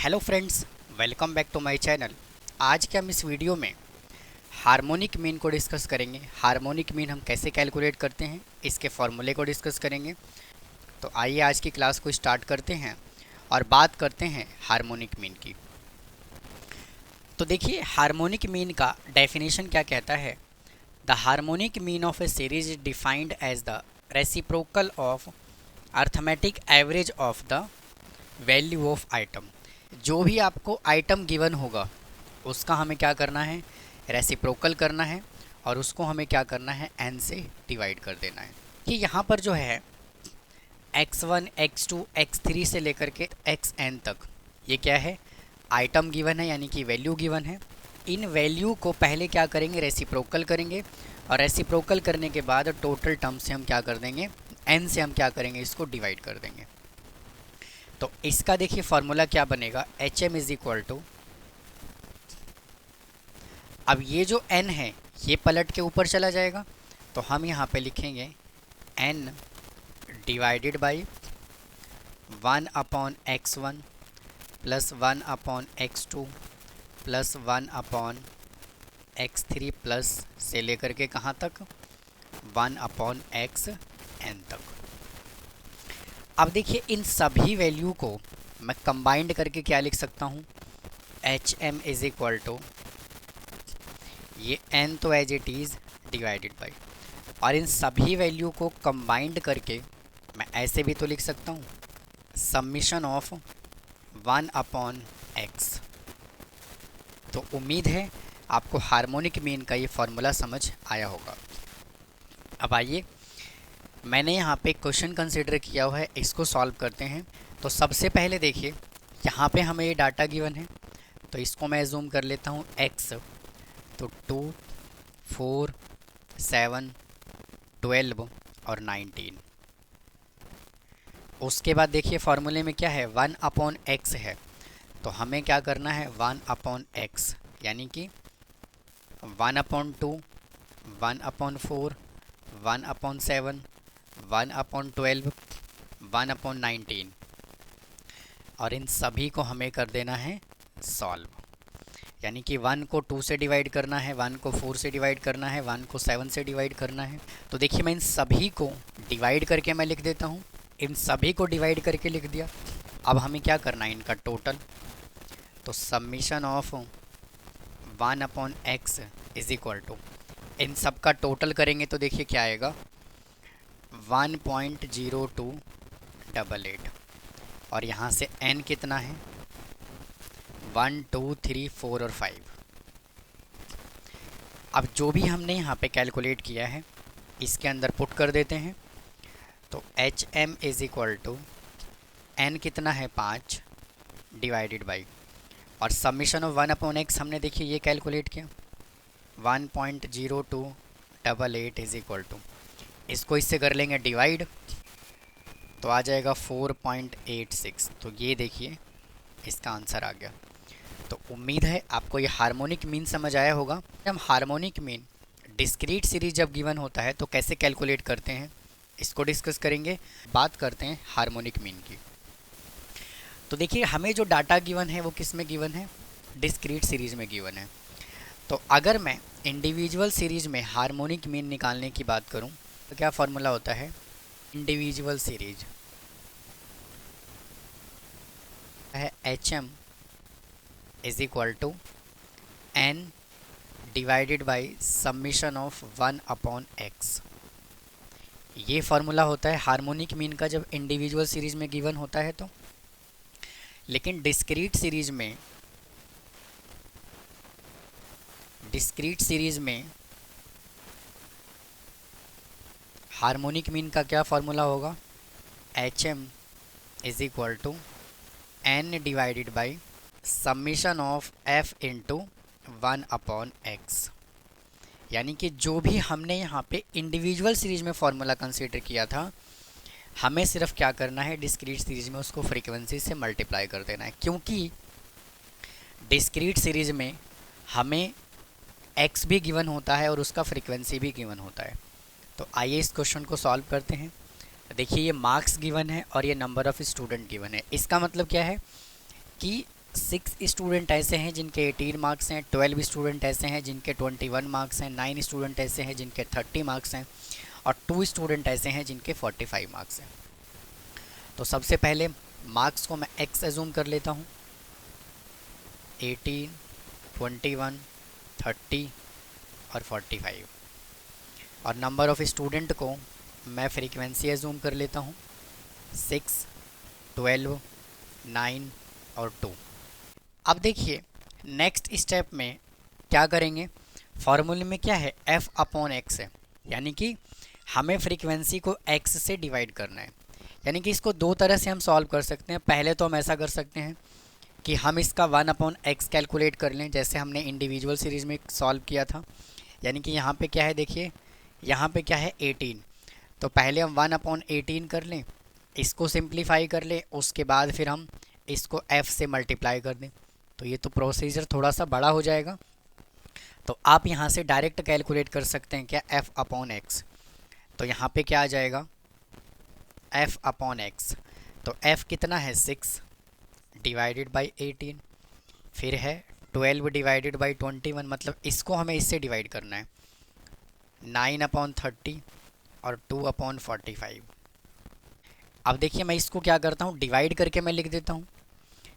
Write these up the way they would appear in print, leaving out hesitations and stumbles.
Hello friends, welcome back to my channel. आज के हम इस वीडियो में हार्मोनिक मीन को डिस्कस करेंगे। हार्मोनिक मीन हम कैसे कैलकुलेट करते हैं, इसके फॉर्मूले को डिस्कस करेंगे। तो आइए आज की क्लास को स्टार्ट करते हैं और बात करते हैं हार्मोनिक मीन की। तो देखिए, हार्मोनिक मीन का डेफिनेशन क्या कहता है। The harmonic mean of a series is defined as the reciprocal of arithmetic average of the value of item. जो भी आपको आइटम गिवन होगा उसका हमें क्या करना है, रेसिप्रोकल करना है और उसको हमें क्या करना है, n से डिवाइड कर देना है। कि यहाँ पर जो है x1, x2, x3 से लेकर के xn तक ये क्या है, आइटम गिवन है, यानी कि वैल्यू गिवन है। इन वैल्यू को पहले क्या करेंगे, रेसिप्रोकल करेंगे और रेसिप्रोकल करने के बाद टोटल टर्म से हम क्या कर देंगे, n से हम क्या करेंगे, इसको डिवाइड कर देंगे। तो इसका देखिए फॉर्मूला क्या बनेगा, H M is equal to, अब ये जो n है ये पलट के ऊपर चला जाएगा तो हम यहाँ पे लिखेंगे n divided by 1/x1 plus 1/x2 plus 1/x3 plus से लेकर के कहाँ तक, 1/xn तक। अब देखिए इन सभी वैल्यू को मैं कंबाइंड करके क्या लिख सकता हूँ, H M is equal to, ये n तो as it is divided by, और इन सभी वैल्यू को कंबाइंड करके मैं ऐसे भी तो लिख सकता हूँ, समीशन ऑफ 1/x। तो उम्मीद है आपको हार्मोनिक मीन का ये फॉर्मूला समझ आया होगा। अब आइए, मैंने यहाँ पे क्वेश्चन कंसिडर किया हुआ है, इसको सॉल्व करते हैं। तो सबसे पहले देखिए यहाँ पे हमें ये डाटा गिवन है, तो इसको मैं जूम कर लेता हूँ x, तो 2, 4, 7, 12 और 19। उसके बाद देखिए फॉर्मूले में क्या है, 1/x है, तो हमें क्या करना है, 1/x, यानी कि 1/2, 1/4, 1/7, 1/12, 1/19 और इन सभी को हमें कर देना है सॉल्व। यानी कि 1 को 2 से डिवाइड करना है, 1 को 4 से डिवाइड करना है, 1 को 7 से डिवाइड करना है। तो देखिए मैं इन सभी को डिवाइड करके मैं लिख देता हूँ, इन सभी को डिवाइड करके लिख दिया। अब हमें क्या करना है, इनका टोटल। तो summation of 1/x is equal to, इन सब का टोटल करेंगे तो देखिए क्या आएगा, 1.0288 और यहाँ से n कितना है, 1, 2, 3, 4 और 5। अब जो भी हमने यहाँ पे कैलकुलेट किया है इसके अंदर पुट कर देते हैं। तो H M is equal to, n कितना है 5 डिवाइडेड बाई, और समीशन ऑफ 1/x हमने देखिए ये कैलकुलेट किया 1.0288 इज इक्वल टू, इसको इससे कर लेंगे डिवाइड तो आ जाएगा 4.86। तो ये देखिए इसका आंसर आ गया। तो उम्मीद है आपको ये हार्मोनिक मीन समझ आया होगा। हम हार्मोनिक मीन डिस्क्रीट सीरीज जब गिवन होता है तो कैसे कैलकुलेट करते हैं, इसको डिस्कस करेंगे। बात करते हैं हार्मोनिक मीन की। तो देखिए हमें जो डाटा गिवन है वो किस में गिवन है, डिस्क्रीट सीरीज में गिवन है। तो अगर मैं इंडिविजुअल सीरीज में हार्मोनिक मीन निकालने की बात करूं तो क्या फॉर्मूला होता है, इंडिविजुअल सीरीज है H M is equal to n divided by summation of 1/x। ये फॉर्मूला होता है हार्मोनिक मीन का जब इंडिविजुअल सीरीज में गिवन होता है तो। लेकिन डिस्क्रीट सीरीज में हार्मोनिक मीन का क्या फॉर्मूला होगा, H M is equal to n divided by summation of f into 1/x। यानी कि जो भी हमने यहाँ पे इंडिविजुअल सीरीज में फॉर्मूला कंसीडर किया था, हमें सिर्फ क्या करना है, डिस्क्रीट सीरीज में उसको फ्रीक्वेंसी से मल्टीप्लाई कर देना है। क्योंकि डिस्क्रीट सीरीज में हमें x भी गिवन होता है और उसका फ्रीक्वेंसी भी गिवन होता है। तो आइए इस क्वेश्चन को सॉल्व करते हैं। देखिए ये मार्क्स गिवन है और ये नंबर ऑफ़ स्टूडेंट गिवन है। इसका मतलब क्या है कि 6 स्टूडेंट ऐसे हैं जिनके 18 मार्क्स हैं, 12 स्टूडेंट ऐसे हैं जिनके 21 मार्क्स हैं, 9 स्टूडेंट ऐसे हैं जिनके 30 मार्क्स हैं और 2 स्टूडेंट ऐसे हैं जिनके 45 मार्क्स हैं। तो सबसे पहले मार्क्स को मैं x एज्यूम कर लेता हूँ, 18, 21, 30 और 45। और नंबर ऑफ़ स्टूडेंट को मैं फ्रीक्वेंसी एज्यूम कर लेता हूँ, 6, 12, 9 और 2। अब देखिए नेक्स्ट स्टेप में क्या करेंगे, फॉर्मूले में क्या है, f अपॉन x है, यानी कि हमें फ्रीक्वेंसी को x से डिवाइड करना है। यानी कि इसको दो तरह से हम सॉल्व कर सकते हैं। पहले तो हम ऐसा कर सकते हैं कि हम इसका 1 अपॉन x कैलकुलेट कर लें, जैसे हमने इंडिविजुअल सीरीज़ में सॉल्व किया था। यानी कि यहाँ पे क्या है, देखिए यहाँ पे क्या है 18, तो पहले हम 1 अपॉन 18 कर लें, इसको सिंप्लीफाई कर लें, उसके बाद फिर हम इसको f से मल्टीप्लाई कर दें। तो ये तो प्रोसीजर थोड़ा सा बड़ा हो जाएगा, तो आप यहाँ से डायरेक्ट कैलकुलेट कर सकते हैं क्या, f अपॉन x। तो यहाँ पे क्या आ जाएगा, f अपॉन x। तो f कितना है, 6 डिवाइडेड बाई 18, फिर है 12 डिवाइडेड बाई 21, मतलब इसको हमें इससे डिवाइड करना है, 9 अपॉन 30 और 2 अपॉन 45। अब देखिए मैं इसको क्या करता हूँ, डिवाइड करके मैं लिख देता हूँ,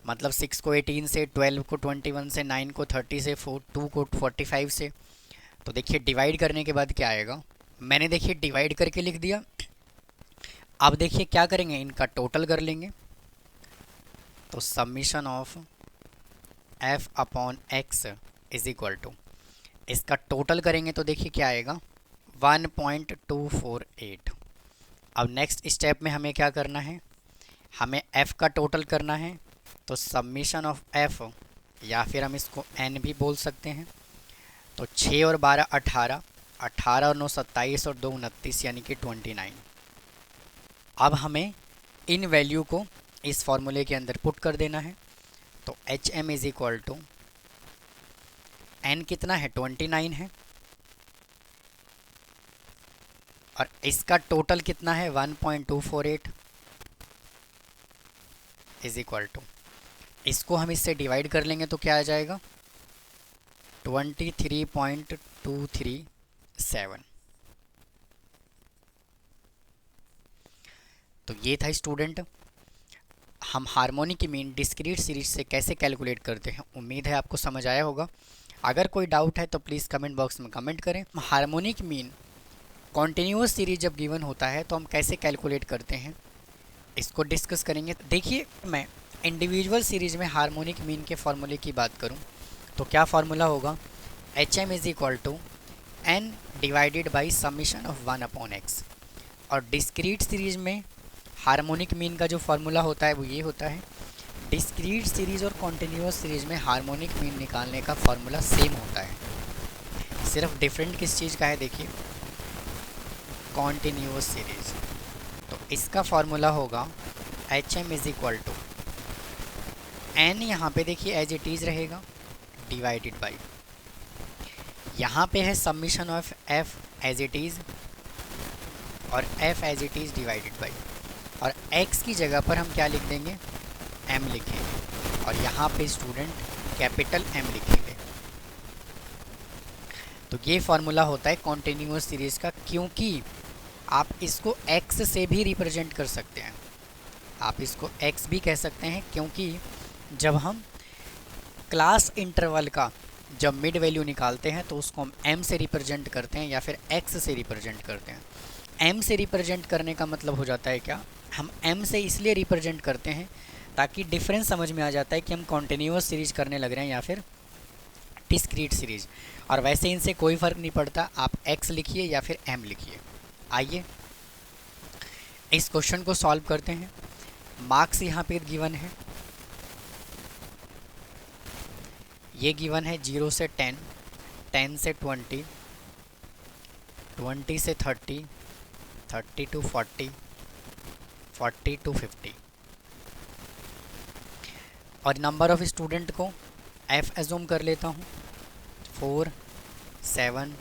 मतलब 6 को 18 से, 12 को 21 से, 9 को 30 से, 2 को 45 से। तो देखिए डिवाइड करने के बाद क्या आएगा, मैंने देखिए डिवाइड करके लिख दिया। अब देखिए क्या करेंगे, इनका टोटल कर लेंगे। तो summation of f upon x is equal to, इसका टोटल करेंगे तो देखिए क्या आएगा, 1.248। अब नेक्स्ट स्टेप में हमें क्या करना है, हमें f का टोटल करना है। तो समीशन ऑफ f, या फिर हम इसको n भी बोल सकते हैं। तो 6 और 12 18, 18 और 9 27 और 2 29, यानी कि 29। अब हमें इन वैल्यू को इस फॉर्मूले के अंदर पुट कर देना है। तो H M is equal to, N कितना है, 29 है, और इसका टोटल कितना है, 1.248 इज इक्वल टू, इसको हम इससे डिवाइड कर लेंगे तो क्या आ जाएगा, 23.237। तो ये था स्टूडेंट, हम हार्मोनिक मीन डिस्क्रीट सीरीज से कैसे कैलकुलेट करते हैं। उम्मीद है आपको समझ आया होगा। अगर कोई डाउट है तो प्लीज़ कमेंट बॉक्स में कमेंट करें। हार्मोनिक मीन कॉन्टिन्यूस सीरीज जब गिवन होता है तो हम कैसे कैलकुलेट करते हैं, इसको डिस्कस करेंगे। देखिए मैं इंडिविजुअल सीरीज में हार्मोनिक मीन के फॉर्मूले की बात करूं तो क्या फार्मूला होगा, H M is equal to N divided by summation of 1 upon X. और डिस्क्रीट सीरीज में हार्मोनिक मीन का जो फार्मूला होता है वो ये होता है। डिस्क्रीट सीरीज और कॉन्टिन्यूस सीरीज में हार्मोनिक मीन निकालने का फार्मूला सेम होता है, सिर्फ डिफरेंट किस चीज़ का है, देखिए कॉन्टिन्यूस सीरीज। तो इसका फार्मूला होगा H M is equal to N, यहाँ पे देखिए एज इट इज़ रहेगा, डिवाइडेड बाई, यहाँ पे है summation of F as it is और F as it is divided by, और x की जगह पर हम क्या लिख देंगे, m लिखेंगे, और यहाँ पे स्टूडेंट कैपिटल M लिखेंगे। तो ये फार्मूला होता है कॉन्टिन्यूस सीरीज़ का, क्योंकि आप इसको x से भी रिप्रेजेंट कर सकते हैं, आप इसको x भी कह सकते हैं, क्योंकि जब हम क्लास इंटरवल का जब मिड वैल्यू निकालते हैं तो उसको हम m से रिप्रेजेंट करते हैं या फिर x से रिप्रेजेंट करते हैं। m से रिप्रेजेंट करने का मतलब हो जाता है क्या, हम m से इसलिए रिप्रेजेंट करते हैं ताकि डिफरेंस समझ में आ जाता है कि हम कॉन्टिन्यूस सीरीज करने लग रहे हैं या फिर डिस्क्रीट सीरीज। और वैसे इनसे कोई फ़र्क नहीं पड़ता, आप x लिखिए या फिर m लिखिए। आइए इस क्वेश्चन को सॉल्व करते हैं। मार्क्स यहाँ पे गिवन है, ये गिवन है 0 से 10, 10 से 20, 20 से 30, 30 to 40, 40 to 50। और नंबर ऑफ़ स्टूडेंट को f एज्यूम कर लेता हूँ, 4, 7,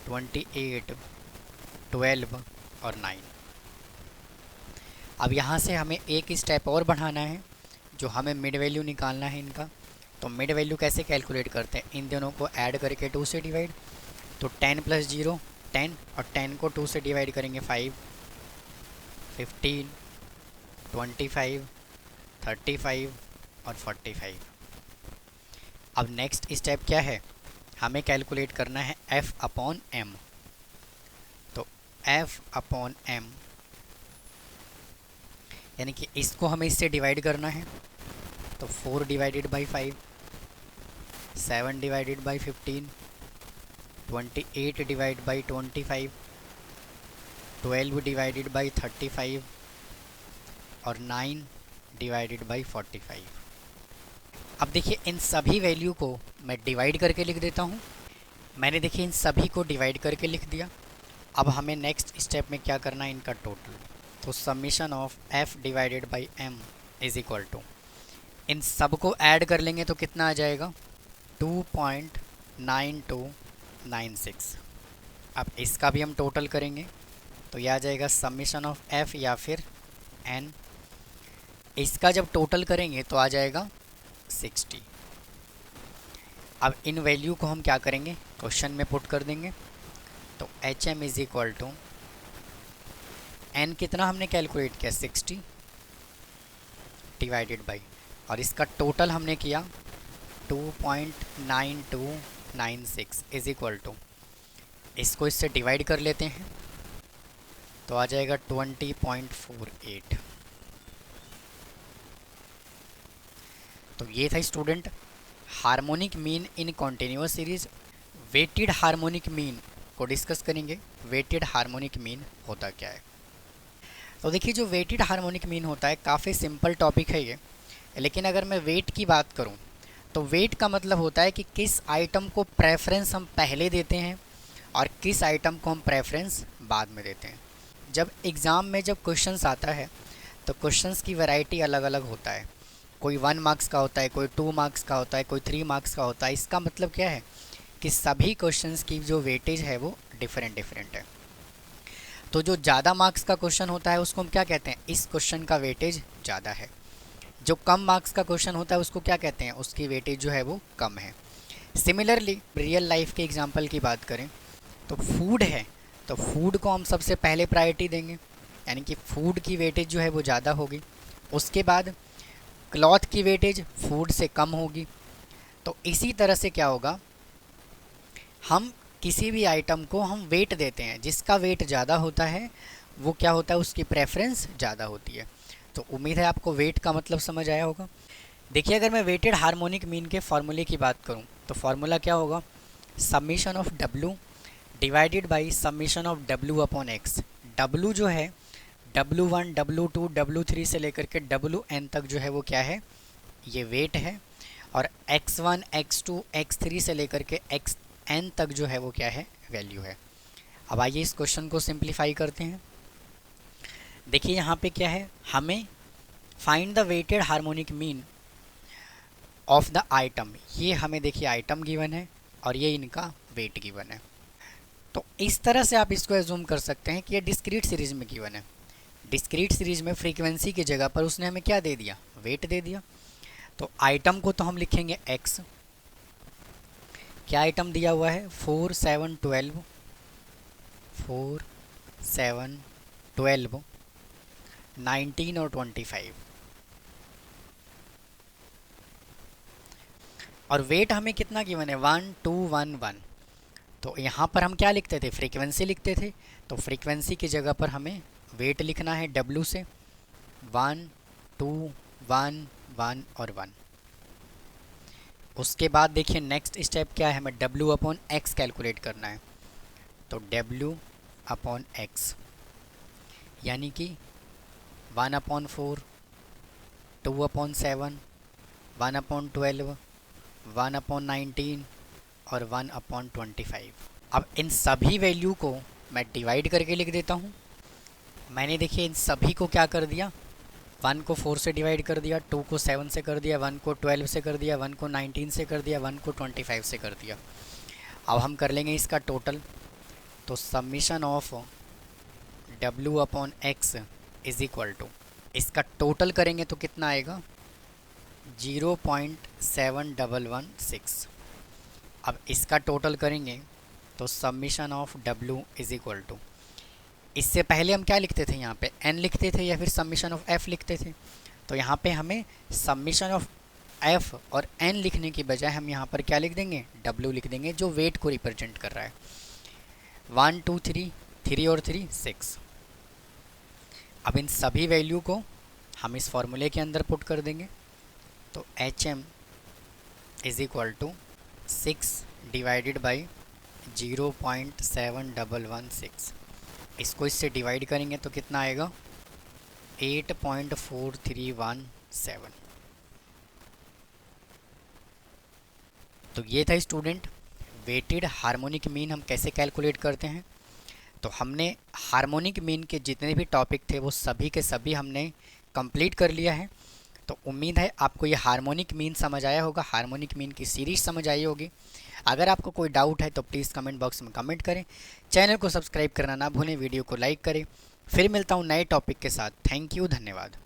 28, 12 और 9। अब यहाँ से हमें एक स्टेप और बढ़ाना है, जो हमें मिड वैल्यू निकालना है इनका। तो मिड वैल्यू कैसे कैलकुलेट करते हैं, इन दोनों को ऐड करके 2 से डिवाइड। तो 10 + 0 10, और 10 को 2 से डिवाइड करेंगे 5, 15, 25, 35 और 45। अब नेक्स्ट स्टेप क्या है, हमें कैलकुलेट करना है f/m। तो f/m यानी कि इसको हमें इससे डिवाइड करना है। तो 4 / 5, 7 / 15, 28 / 25, 12 / 35 और 9 / 45। अब देखिए इन सभी वैल्यू को मैं डिवाइड करके लिख देता हूँ। मैंने देखिए इन सभी को डिवाइड करके लिख दिया। अब हमें नेक्स्ट स्टेप में क्या करना है, इनका टोटल। तो summation of f / m is equal to, इन सब को ऐड कर लेंगे तो कितना आ जाएगा, 2.9296। अब इसका भी हम टोटल करेंगे तो यह आ जाएगा समीशन ऑफ f या फिर n। इसका जब टोटल करेंगे तो आ जाएगा 60। अब इन वैल्यू को हम क्या करेंगे, क्वेश्चन में पुट कर देंगे। तो HM is equal to n कितना हमने कैलकुलेट किया, 60 डिवाइडेड बाई, और इसका टोटल हमने किया 2.9296 इज इक्वल टू, इसको इससे डिवाइड कर लेते हैं तो आ जाएगा 20.48। तो ये था student harmonic mean in continuous series. Weighted harmonic mean को डिस्कस करेंगे। वेटेड हार्मोनिक मीन होता क्या है, तो देखिए जो वेटेड हार्मोनिक मीन होता है काफ़ी सिंपल टॉपिक है ये, लेकिन अगर मैं वेट की बात करूं तो वेट का मतलब होता है कि किस आइटम को प्रेफरेंस हम पहले देते हैं और किस आइटम को हम प्रेफरेंस बाद में देते हैं। जब एग्ज़ाम में जब क्वेश्चंस आता है तो क्वेश्चंस की वैरायटी अलग अलग होता है, कोई 1 मार्क्स का होता है, कोई 2 मार्क्स का होता है, कोई 3 मार्क्स का होता है। इसका मतलब क्या है कि सभी क्वेश्चंस की जो वेटेज है वो डिफरेंट डिफरेंट है। तो जो ज़्यादा मार्क्स का क्वेश्चन होता है उसको हम क्या कहते हैं, इस क्वेश्चन का वेटेज ज़्यादा है। जो कम मार्क्स का क्वेश्चन होता है उसको क्या कहते हैं, उसकी वेटेज जो है वो कम है। सिमिलरली रियल लाइफ के एग्जांपल की बात करें तो फूड है, तो फूड को हम सबसे पहले प्रायोरिटी देंगे, यानी कि फूड की वेटेज जो है वो ज़्यादा होगी। उसके बाद क्लॉथ की वेटेज फूड से कम होगी। तो इसी तरह से क्या होगा, हम किसी भी आइटम को हम वेट देते हैं, जिसका वेट ज़्यादा होता है वो क्या होता है, उसकी प्रेफरेंस ज़्यादा होती है। तो उम्मीद है आपको वेट का मतलब समझ आया होगा। देखिए अगर मैं वेटेड हार्मोनिक मीन के फॉर्मूले की बात करूं तो फॉर्मूला क्या होगा, summation of W divided by summation of W upon x। W जो है W1 W2 W3 से लेकर के WN तक जो है वो क्या है, ये वेट है, और x1 x2 x3 से लेकर के xn तक जो है वो क्या है, वैल्यू है। अब आइए इस क्वेश्चन को सिंप्लीफाई करते हैं। देखिए यहाँ पे क्या है, हमें find the weighted harmonic mean of the item. ये हमें देखिए आइटम गिवन है और ये इनका वेट गिवन है। तो इस तरह से आप इसको एज्यूम कर सकते हैं कि ये डिस्क्रीट सीरीज में गिवन है। डिस्क्रीट सीरीज में फ्रीक्वेंसी की जगह पर उसने हमें क्या दे दिया, वेट दे दिया। तो आइटम को तो हम लिखेंगे x। क्या आइटम दिया हुआ है, 4 7 12, 4 7 12, 19 और 25। और वेट हमें कितना गिवन है, 1 2 1 1। तो यहाँ पर हम क्या लिखते थे, फ्रीक्वेंसी लिखते थे। तो फ्रीक्वेंसी की जगह पर हमें वेट लिखना है W से, 1 2 1 1 और 1। उसके बाद देखिए नेक्स्ट स्टेप क्या है, हमें W अपॉन x कैलकुलेट करना है। तो W अपॉन x यानी कि 1/4, 2/7, 1/12, 1/19 और 1/25। अब इन सभी वैल्यू को मैं डिवाइड करके लिख देता हूँ। मैंने देखिए इन सभी को क्या कर दिया, 1 को 4 से डिवाइड कर दिया, 2 को 7 से कर दिया, 1 को 12 से कर दिया, 1 को 19 से कर दिया, 1 को 25 से कर दिया। अब हम कर लेंगे इसका टोटल। तो summation of W upon x is equal to, इसका टोटल करेंगे तो कितना आएगा, 0.7116। अब इसका टोटल करेंगे तो summation of W is equal to, इससे पहले हम क्या लिखते थे यहाँ पे, n लिखते थे या फिर समीशन ऑफ f लिखते थे। तो यहाँ पे हमें समीशन ऑफ f और n लिखने की बजाय हम यहाँ पर क्या लिख देंगे, W लिख देंगे, जो वेट को रिप्रेजेंट कर रहा है। 1 2 3, 3 और 3 6। अब इन सभी वैल्यू को हम इस फॉर्मूले के अंदर पुट कर देंगे। तो HM is equal to 6 divided by 0.7116। इसको इससे डिवाइड करेंगे तो कितना आएगा, 8.4317। तो ये था स्टूडेंट वेटेड हार्मोनिक मीन हम कैसे कैलकुलेट करते हैं। तो हमने हार्मोनिक मीन के जितने भी टॉपिक थे वो सभी के सभी हमने कंप्लीट कर लिया है। तो उम्मीद है आपको ये हार्मोनिक मीन समझ आया होगा, हार्मोनिक मीन की सीरीज समझ आई होगी। अगर आपको कोई डाउट है तो प्लीज़ कमेंट बॉक्स में कमेंट करें, चैनल को सब्सक्राइब करना ना भूलें, वीडियो को लाइक करें। फिर मिलता हूँ नए टॉपिक के साथ। थैंक यू, धन्यवाद।